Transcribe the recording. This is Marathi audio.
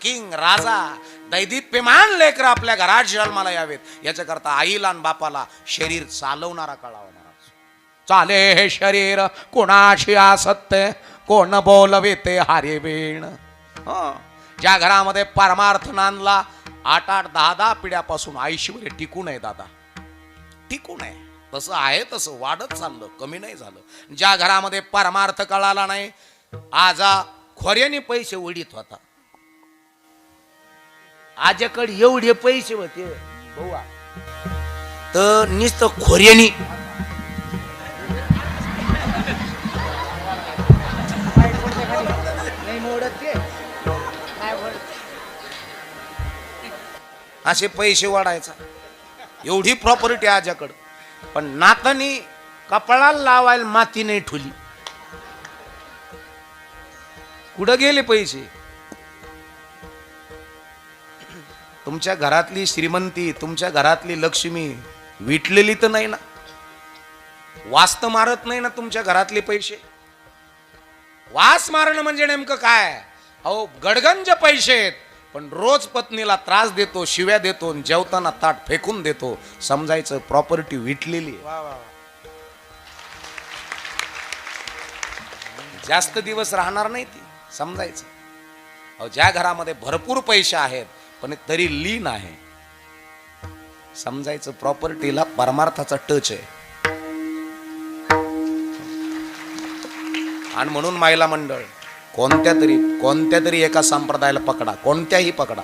किंग राजा दैदिप्यमान लेकर आपल्या घरात जन्माला यावेत याच्याकरता आईला आणि बापाला शरीर चालवणारा कळावा महाराज. चाले हे शरीर कोणाशी आसत्य कोण बोलवे ते हारे वेण. ज्या घरामध्ये परमार्थ नांदला 8-8, 10-10 पिढ्यापासून ऐश्वर्य टिकून आहे दादा, टिकून आहे. तसं आहे तसं वाढत चाललं, कमी नाही झालं. ज्या घरामध्ये परमार्थ कळाला नाही, आजा खोऱ्याने पैसे उडीत होता. आजाकडे एवढे पैसे होते भाऊ तर नुसतं खोऱ्यानी असे पैसे वाढायचा. एवढी प्रॉपर्टी आजाकडं, पण नातानी कपाळाला लावायला माती नाही ठुली. कुठं गेले पैसे? तुमच्या घरातली श्रीमंती, तुमच्या घरातली लक्ष्मी विटलेली तर नाही ना? वास्त मारत नाही ना तुमच्या घरातले पैसे? वास मारणं म्हणजे नेमकं काय? अहो गडगंज पैसे आहेत, पण रोज पत्नीला त्रास देतो, शिव्या देतो, जेवताना ताट फेकून देतो. समजायचं प्रॉपर्टी विटलेली. जास्त दिवस राहणार नाही ती, समजायचं. अहो ज्या घरामध्ये भरपूर पैसे आहेत पण तरी लीन आहे, समजायचं प्रॉपर्टीला परमार्थाचा टच आहे. आणि म्हणून महिला मंडळ कोणत्या तरी एका संप्रदायाला पकडा, कोणत्याही पकडा,